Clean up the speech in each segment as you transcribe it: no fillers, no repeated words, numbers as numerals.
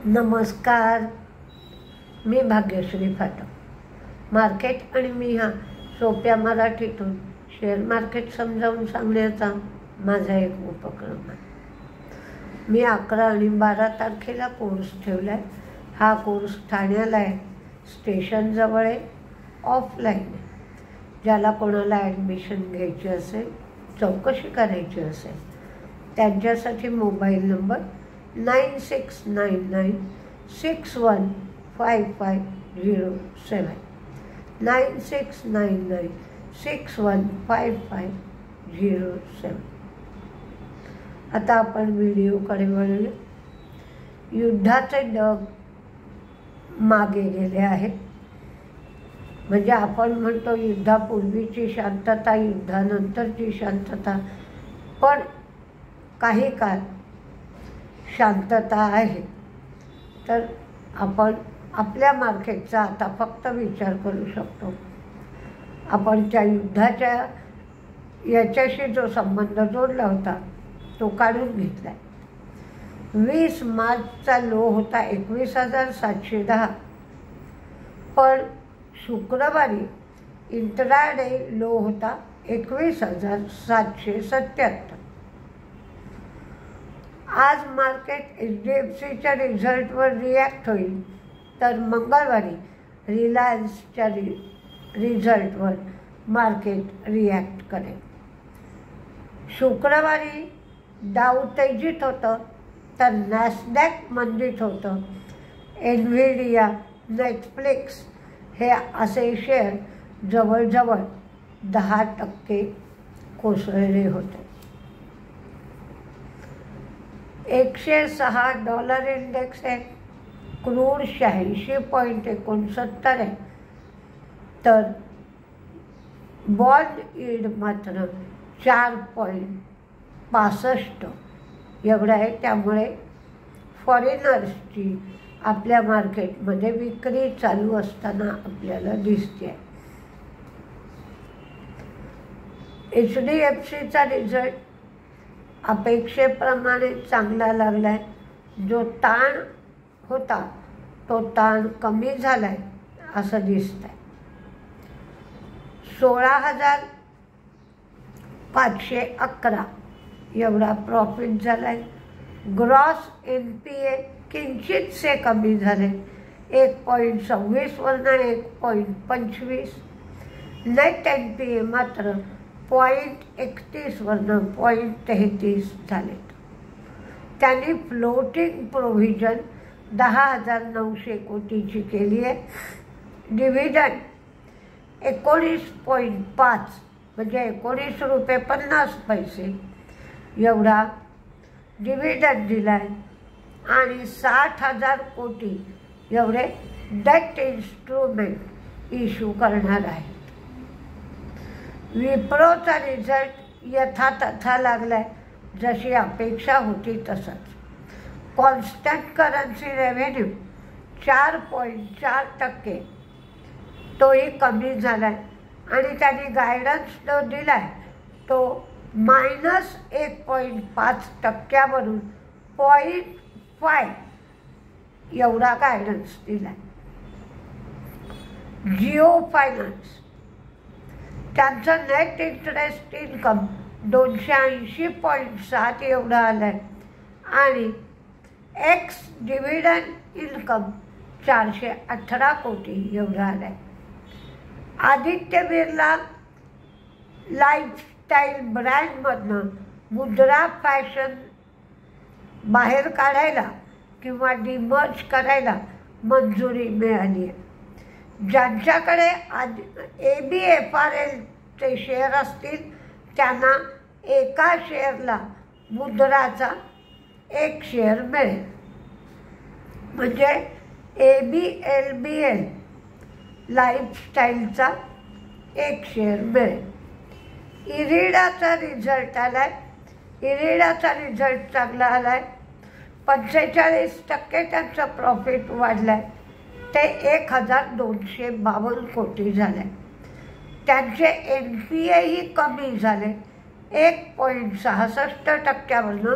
नमस्कार, मी भाग्यश्री फाटक. मार्केट आणि मी हा सोप्या मराठीतून शेअर मार्केट समजावून सांगण्याचा माझा एक उपक्रम आहे. मी 11 आणि 12 तारखेला कोर्स ठेवला आहे. हा कोर्स ठाण्याला आहे, स्टेशनजवळ आहे, ऑफलाईन आहे. ज्याला कोणाला ॲडमिशन घ्यायची असेल, चौकशी करायची असेल, त्यांच्यासाठी मोबाईल नंबर 9699615507 9699615507. आता आपण व्हिडिओकडे वळूया. युद्धाचे ढग मागे गेले आहेत. म्हणजे आपण म्हणतो युद्धापूर्वीची शांतता, युद्धानंतरची शांतता, पण काही काळ शांतता आहे. तर आपण आपल्या मार्केटचा आता फक्त विचार करू शकतो. आपण त्या युद्धाच्या याच्याशी जो संबंध जोडला होता तो काढून घेतला. 20 मार्चचा लो होता 21,710, पण शुक्रवारी इंट्राडे लो होता 21,777. आज मार्केट HDFCच्या रिझल्टवर रिॲक्ट होईल, तर मंगळवारी रिलायन्सच्या रिझल्टवर मार्केट रिॲक्ट करेल. शुक्रवारी डाऊ तेजीत होतं, तर नॅसडॅक मंदीत होतं. एनव्हिडिया, नेटफ्लिक्स हे असे शेअर जवळजवळ 10% कोसळले होते. $106 इंडेक्स आहे. क्रूड 86.69 आहे. तर बॉन्ड यील्ड मात्र 4.65 एवढं आहे. त्यामुळे फॉरेनर्सची आपल्या मार्केटमध्ये विक्री चालू असताना आपल्याला दिसते. HDFCचा रिझल्ट अपेक्षेप्रमाणे चांगला लागला आहे. जो ताण होता तो ताण कमी झाला आहे असं दिसत आहे. 16,511 एवढा प्रॉफिट झाला आहे. ग्रॉस NPA किंचितसे कमी झाले, 1.26 वरनं 1.25. नेट NPA मात्र 0.31 वरनं 0.33 झाले. त्यांनी फ्लोटिंग प्रोव्हिजन 10,900 कोटीची केली आहे. डिव्हिडंड 19.5 म्हणजे ₹19.50 एवढा डिव्हिडंड दिला आहे. आणि 60,000 कोटी एवढे डेट इन्स्ट्रुमेंट इश्यू करणार आहे. विप्रोचा रिझल्ट यथातथा लागला आहे, जशी अपेक्षा होती तसंच. कॉन्स्टंट करन्सी रेव्हेन्यू 4.4%, तोही कमी झाला आहे. आणि त्यांनी गायडन्स जो दिला आहे तो -1.5% वरून 0.5 एवढा गायडन्स दिला आहे. जिओ फायनान्स, त्यांचं नेट इंटरेस्ट इन्कम 280.7 एवढं आलं आहे. आणि एक्स डिव्हिडंड इन्कम 418 कोटी एवढं आलं आहे. आदित्य बिर्ला लाईफस्टाईल ब्रँडमधनं मुद्रा फॅशन बाहेर काढायला किंवा डिमर्ज करायला मंजुरी मिळाली आहे. ज्यांच्याकडे ABFRLचे शेअर असतील त्यांना एका शेअरला मुद्राचा 1 शेअर मिळेल. म्हणजे ABLBL लाईफस्टाईलचा 1 शेअर मिळेल. इरिडाचा रिझल्ट आला आहे. इरिडाचा रिझल्ट चांगला आला आहे. 45% त्यांचा प्रॉफिट वाढला आहे. ते 1,252 कोटी झाले. त्यांचे NPA ही कमी झाले, 1.66%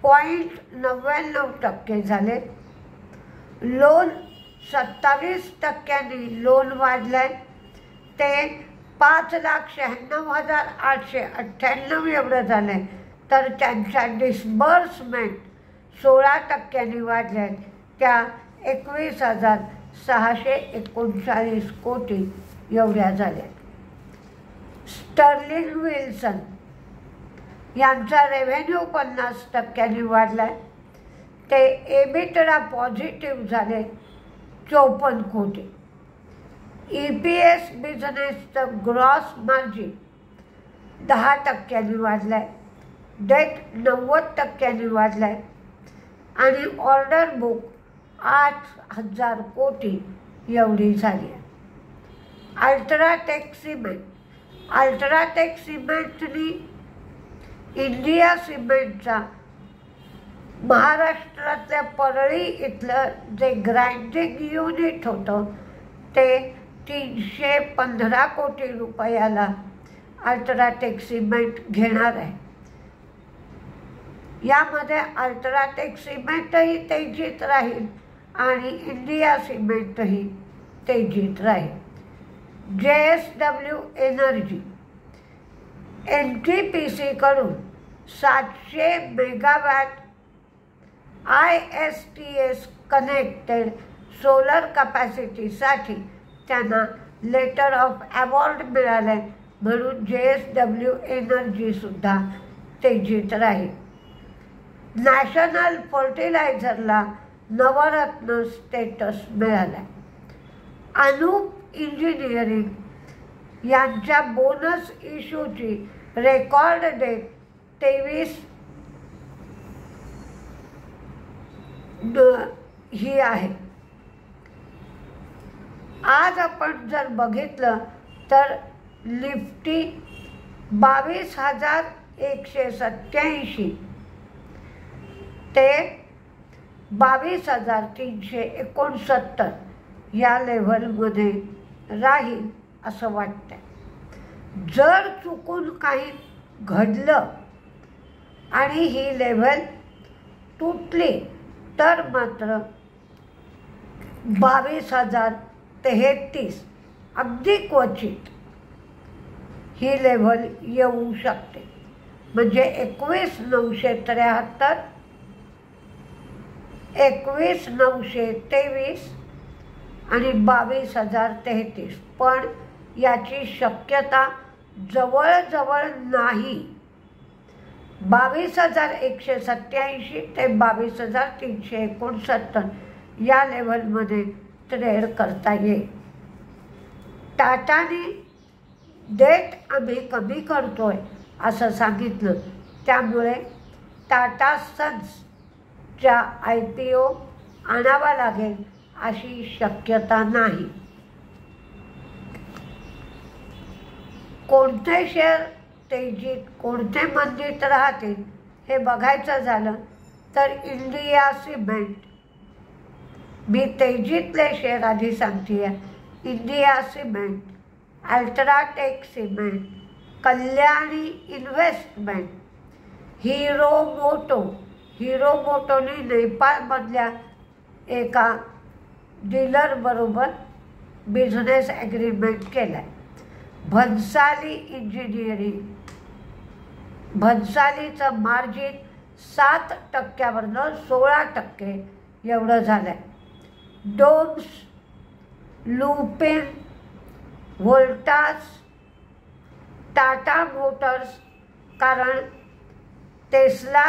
0.99% झाले. लोन 27% लोन वाढलंय, ते 5,96,898 एवढं झालंय. तर त्यांच्या डिस्बर्समेंट 16% वाढल्या आहेत, त्या 21,639 कोटी एवढ्या झाल्या. स्टर्लिंग विल्सन यांचा रेव्हेन्यू 50% वाढला आहे, ते एबिटडा पॉझिटिव्ह झाले 54 कोटी. EPS बिझनेसचं ग्रॉस मार्जिन 10% वाढलं आहे, डेट 90% वाढलं आहे आणि ऑर्डर बुक 8,000 कोटी एवढी झाली आहे. अल्ट्राटेक सिमेंटनी इंडिया सिमेंटचा महाराष्ट्रातल्या परळी इथलं जे ग्राइंडिंग युनिट होतं ते 315 कोटी रुपयाला अल्ट्राटेक सिमेंट घेणार आहे. यामध्ये अल्ट्राटेक सिमेंटही तेजीत राहील आणि इंडिया सिमेंटही तेजीत राहील. JSW एनर्जी NTPCकडून 700 मेगावॅट ISTS कनेक्टेड सोलर कपॅसिटीसाठी त्यांना लेटर ऑफ अवॉर्ड मिळाले, म्हणून JSW एनर्जीसुद्धा तेजीत राहील. नॅशनल फर्टिलायझरला नवरत्न स्टेटस मिळाला. अनूप इंजिनिअरिंग यांच्या बोनस इश्यूची रेकॉर्ड डेट 23 ही आहे. आज आपण जर बघितलं तर निफ्टी 22,187 ते 22,369 या लेव्हलमध्ये राहील असं वाटतंय. जर चुकून काही घडलं आणि ही लेव्हल तुटली तर मात्र 22,033 अगदी क्वचित ही लेव्हल येऊ शकते. म्हणजे 21,973, 21,923 आणि 22,033. पण याची शक्यता जवळजवळ नाही. 22,187 ते 22,369 या लेव्हलमध्ये ट्रेड करता येईल. टाटाने डेट आम्ही कमी करतोय असं सांगितलं, त्यामुळे टाटा सन्सच्या IPO आणावा लागेल अशी शक्यता नाही. कोणते शेअर तेजीत कोणते मंदीत राहतील हे बघायचं झालं तर इंडिया सिमेंट, मी तेजीतले शेअर आधी सांगते. India cement, UltraTech cement, Kalyani investment, Hero मोटोने नेपाळमधल्या एका डीलरबरोबर बिझनेस ॲग्रीमेंट केला आहे. भन्साली इंजिनिअरिंग, भन्सालीचं मार्जिन 7%वरनं 16% एवढं झालं आहे. डोम्स, लुपिन, व्होल्टास, टाटा मोटर्स, कारण टेस्ला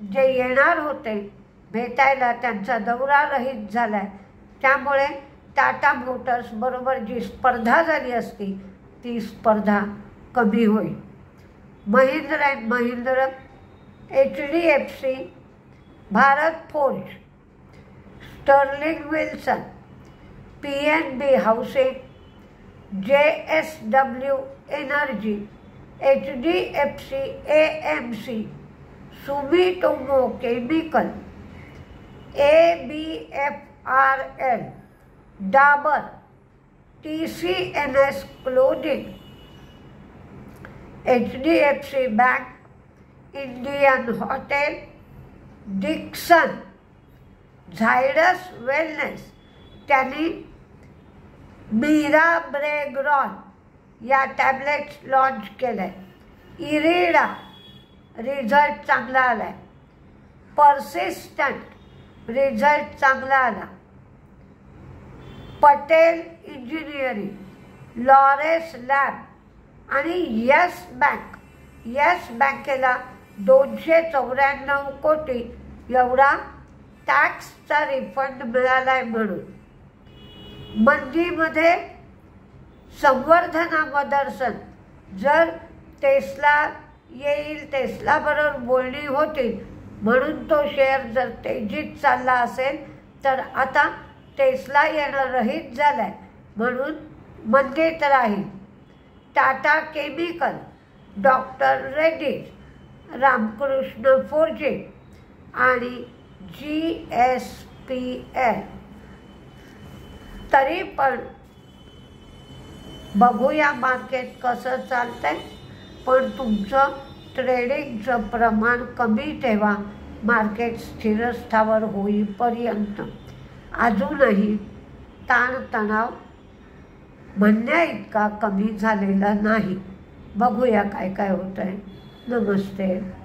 जे येणार होते भेटायला त्यांचा दौरा रहित झाला आहे, त्यामुळे टाटा मोटर्स बरोबर जी स्पर्धा झाली असती ती स्पर्धा कमी होईल. Mahindra and Mahindra, HDFC, Bharat Forge, Sterling Wilson, PNB housing, JSW energy, HDFC AMC, Sumitomo chemical, ABFRL, Dabur, TCNS clothing, HDFC bank, Indian hotel, Dixon, Zydus wellness त्यांनी मिराब्रेग्रॉन या टॅबलेट्स लॉन्च केलं आहे. इरिडा रिझल्ट चांगला आला आहे. पर्सिस्टंट रिझल्ट चांगला आला. पटेल इंजिनिअरिंग, लॉरेस लॅब आणि येस बँकेला 294 कोटी एवढा टॅक्सचा रिफंड मिळाला आहे. म्हणून मंदीमध्ये संवर्धना मदर्सन, जर टेस्ला येईल, टेस्लाबरोबर बोलणी होती म्हणून तो शेअर जर तेजीत चालला असेल तर आता टेस्ला येणं रहित झालं आहे म्हणून मंदीत राहील. टाटा केमिकल, डॉक्टर रेड्डीज, रामकृष्ण फोर्जे आणि GSPL. तरी पण बघूया मार्केट कसं चालतंय. पण तुमचं ट्रेडिंगचं प्रमाण कमी ठेवा मार्केट स्थिरस्थावर होईपर्यंत. अजूनही ताणतणाव म्हणण्या इतका कमी झालेला नाही. बघूया काय काय होतंय. नमस्ते.